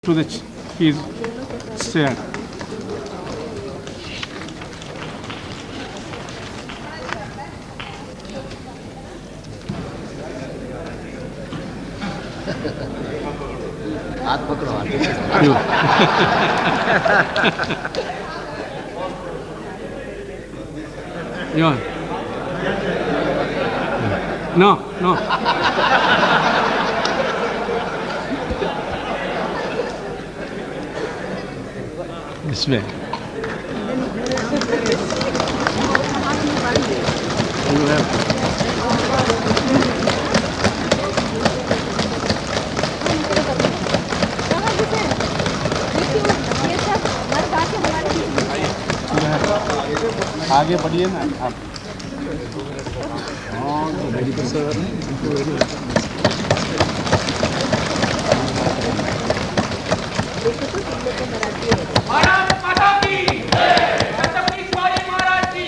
to his chair. हाथ पकड़ो हाथ You. You. No, no. This way. You have. आगे बढ़िए ना आप। महाराज माता की छत्रपति शिवाजी महाराज की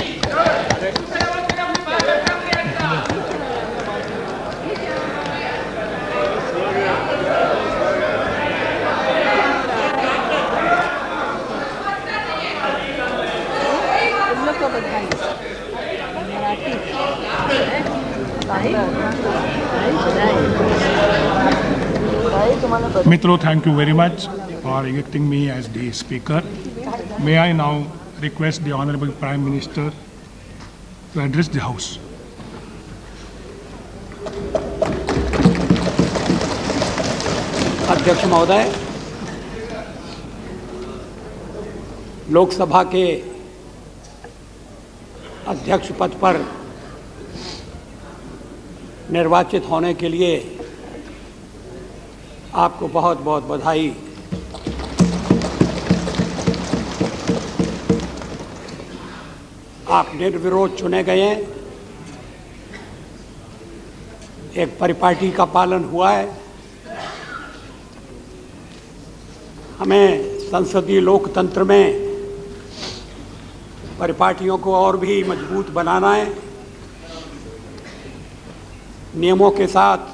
Mitro, thank you very much for electing me as the speaker. May I now request the Honorable Prime Minister to address the House. अध्यक्ष महोदय, लोकसभा के अध्यक्ष पद पर निर्वाचित होने के लिए आपको बहुत बहुत बधाई। आप निर्विरोध चुने गए हैं। एक परिपाटी का पालन हुआ है। हमें संसदीय लोकतंत्र में परिपाटियों को और भी मजबूत बनाना है। नियमों के साथ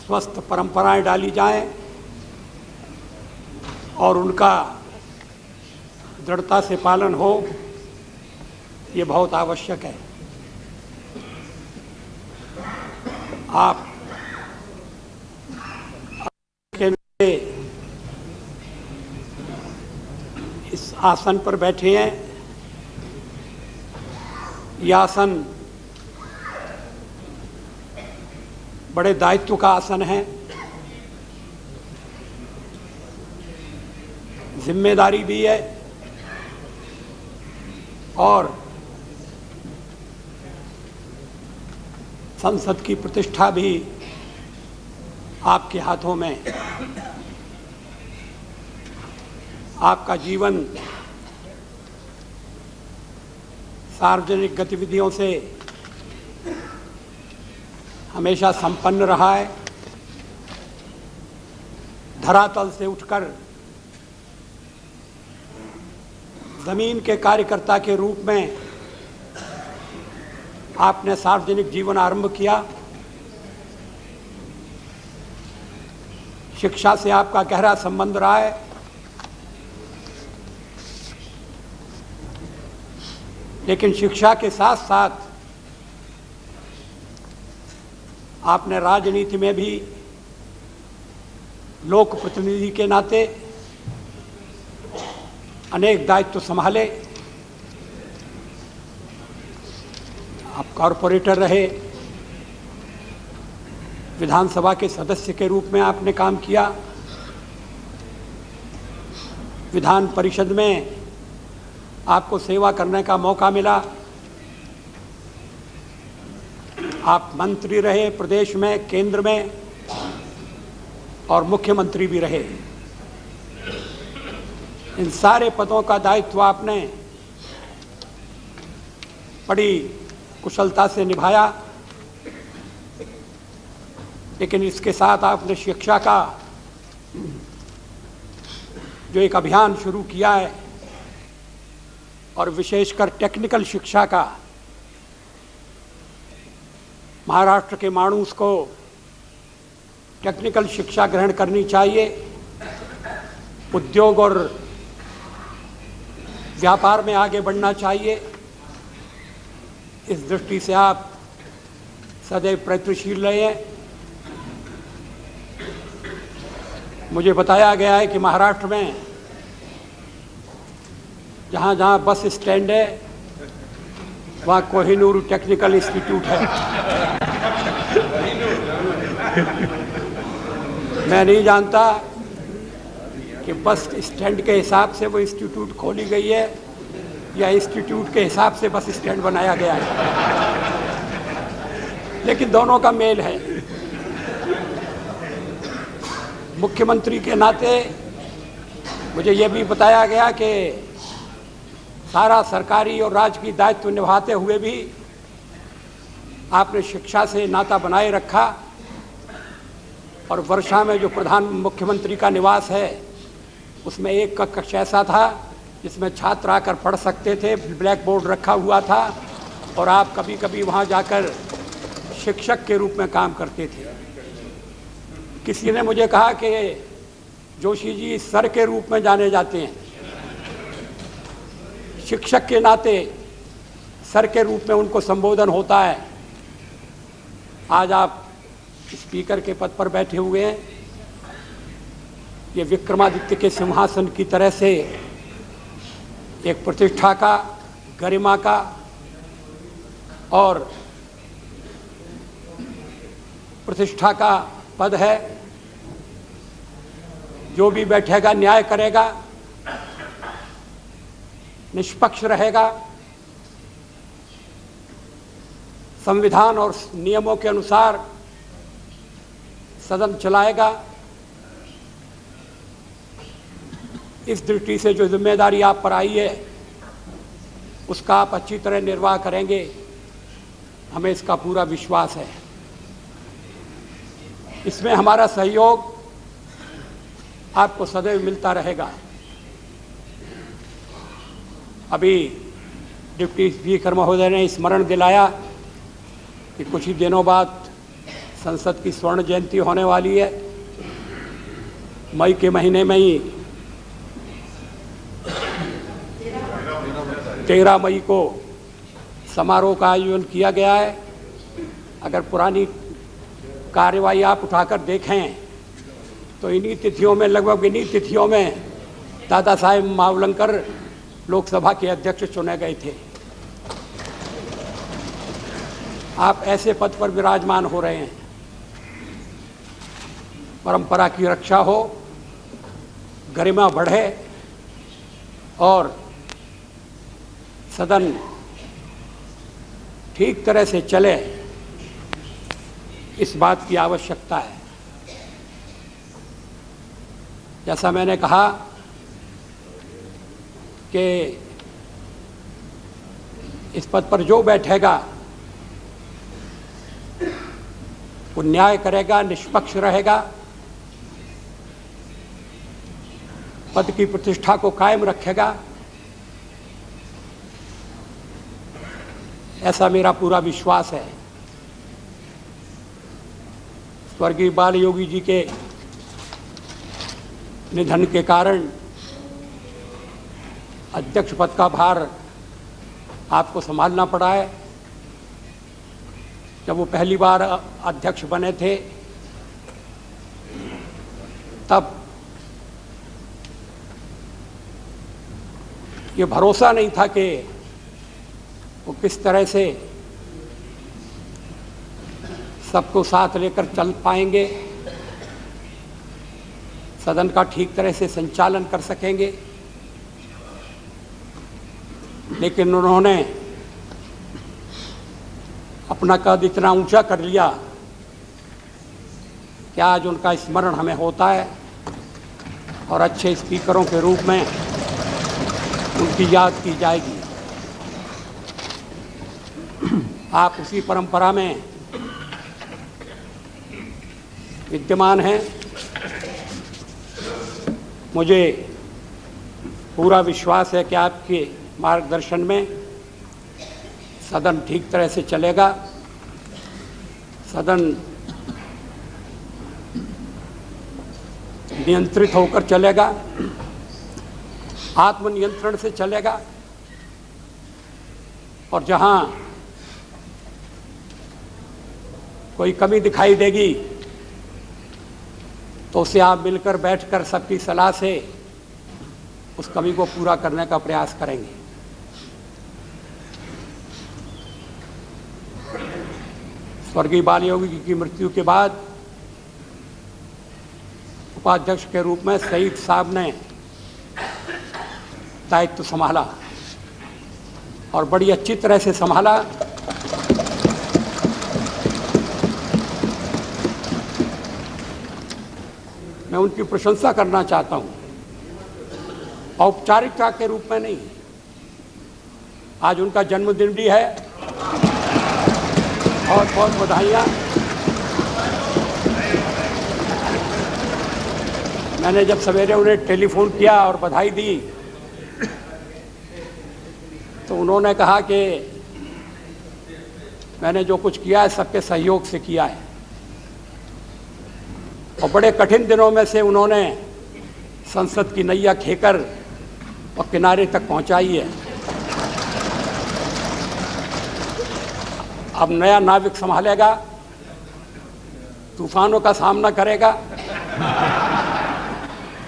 स्वस्थ परंपराएं डाली जाएं और उनका दृढ़ता से पालन हो, ये बहुत आवश्यक है। आप के इस आसन पर बैठे हैं। यह आसन बड़े दायित्व का आसन है। जिम्मेदारी भी है और संसद की प्रतिष्ठा भी आपके हाथों में। आपका जीवन सार्वजनिक गतिविधियों से हमेशा संपन्न रहा है। धरातल से उठकर जमीन के कार्यकर्ता के रूप में आपने सार्वजनिक जीवन आरंभ किया। शिक्षा से आपका गहरा संबंध रहा है। लेकिन शिक्षा के साथ साथ आपने राजनीति में भी लोक प्रतिनिधि के नाते अनेक दायित्व संभाले। आप कॉरपोरेटर रहे, विधानसभा के सदस्य के रूप में आपने काम किया, विधान परिषद में आपको सेवा करने का मौका मिला। आप मंत्री रहे प्रदेश में, केंद्र में और मुख्यमंत्री भी रहे। इन सारे पदों का दायित्व आपने बड़ी कुशलता से निभाया। लेकिन इसके साथ आपने शिक्षा का जो एक अभियान शुरू किया है और विशेषकर टेक्निकल शिक्षा का, महाराष्ट्र के माणूस को टेक्निकल शिक्षा ग्रहण करनी चाहिए। उद्योग और व्यापार में आगे बढ़ना चाहिए। इस दृष्टि से आप सदैव प्रयत्नशील रहे हैं। मुझे बताया गया है कि महाराष्ट्र में जहाँ जहाँ बस स्टैंड है वहाँ कोहिनूर टेक्निकल इंस्टीट्यूट है। मैं नहीं जानता कि बस स्टैंड के हिसाब से वो इंस्टीट्यूट खोली गई है या इंस्टीट्यूट के हिसाब से बस स्टैंड बनाया गया है, लेकिन दोनों का मेल है। मुख्यमंत्री के नाते मुझे ये भी बताया गया कि सारा सरकारी और राजकीय दायित्व निभाते हुए भी आपने शिक्षा से नाता बनाए रखा और वर्षा में जो प्रधान मुख्यमंत्री का निवास है उसमें एक कक्ष ऐसा था जिसमें छात्र आकर पढ़ सकते थे, ब्लैक बोर्ड रखा हुआ था और आप कभी कभी वहाँ जाकर शिक्षक के रूप में काम करते थे। किसी ने मुझे कहा कि जोशी जी सर के रूप में जाने जाते हैं, शिक्षक के नाते सर के रूप में उनको संबोधन होता है। आज आप स्पीकर के पद पर बैठे हुए हैं, ये विक्रमादित्य के सिंहासन की तरह से एक प्रतिष्ठा का, गरिमा का और प्रतिष्ठा का पद है। जो भी बैठेगा न्याय करेगा, निष्पक्ष रहेगा, संविधान और नियमों के अनुसार सदन चलाएगा। इस दृष्टि से जो जिम्मेदारी आप पर आई है उसका आप अच्छी तरह निर्वाह करेंगे, हमें इसका पूरा विश्वास है। इसमें हमारा सहयोग आपको सदैव मिलता रहेगा। अभी डिप्टी स्पीकर महोदय ने स्मरण दिलाया कि कुछ ही दिनों बाद संसद की स्वर्ण जयंती होने वाली है। मई के महीने में ही 13 मई को समारोह का आयोजन किया गया है। अगर पुरानी कार्यवाही आप उठाकर देखें तो इन्हीं तिथियों में, लगभग इन्हीं तिथियों में दादा साहेब मावलंकर लोकसभा के अध्यक्ष चुने गए थे। आप ऐसे पद पर विराजमान हो रहे हैं। परंपरा की रक्षा हो, गरिमा बढ़े और सदन ठीक तरह से चले, इस बात की आवश्यकता है। जैसा मैंने कहा कि इस पद पर जो बैठेगा वो न्याय करेगा, निष्पक्ष रहेगा, पद की प्रतिष्ठा को कायम रखेगा, ऐसा मेरा पूरा विश्वास है। स्वर्गीय बाल योगी जी के निधन के कारण अध्यक्ष पद का भार आपको संभालना पड़ा है। जब वो पहली बार अध्यक्ष बने थे तब ये भरोसा नहीं था कि वो किस तरह से सबको साथ लेकर चल पाएंगे, सदन का ठीक तरह से संचालन कर सकेंगे। लेकिन उन्होंने अपना कद इतना ऊंचा कर लिया कि आज उनका स्मरण हमें होता है और अच्छे स्पीकरों के रूप में उनकी याद की जाएगी। आप उसी परंपरा में विद्यमान हैं। मुझे पूरा विश्वास है कि आपके मार्गदर्शन में सदन ठीक तरह से चलेगा, सदन नियंत्रित होकर चलेगा आत्मनियंत्रण से चलेगा और जहां कोई कमी दिखाई देगी तो उसे आप मिलकर बैठकर सबकी सलाह से उस कमी को पूरा करने का प्रयास करेंगे। स्वर्गीय बाल योगी की मृत्यु के बाद उपाध्यक्ष के रूप में सईद साहब ने दायित्व संभाला और बड़ी अच्छी तरह से संभाला। मैं उनकी प्रशंसा करना चाहता हूं, औपचारिकता के रूप में नहीं। आज उनका जन्मदिन भी है, बहुत बहुत बधाइयाँ। मैंने जब सवेरे उन्हें टेलीफोन किया और बधाई दी तो उन्होंने कहा कि मैंने जो कुछ किया है सबके सहयोग से किया है और बड़े कठिन दिनों में से उन्होंने संसद की नैया खेकर और किनारे तक पहुंचाई है। अब नया नाविक संभालेगा, तूफानों का सामना करेगा।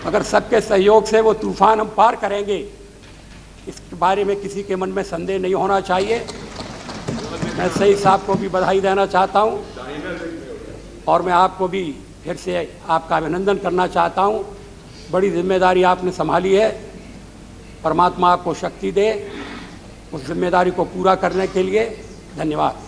अगर सबके सहयोग से वो तूफान हम पार करेंगे, इसके बारे में किसी के मन में संदेह नहीं होना चाहिए। मैं सईद साहब को भी बधाई देना चाहता हूं और मैं आपको भी फिर से आपका अभिनंदन करना चाहता हूं। बड़ी जिम्मेदारी आपने संभाली है। परमात्मा आपको शक्ति दे उस जिम्मेदारी को पूरा करने के लिए। धन्यवाद।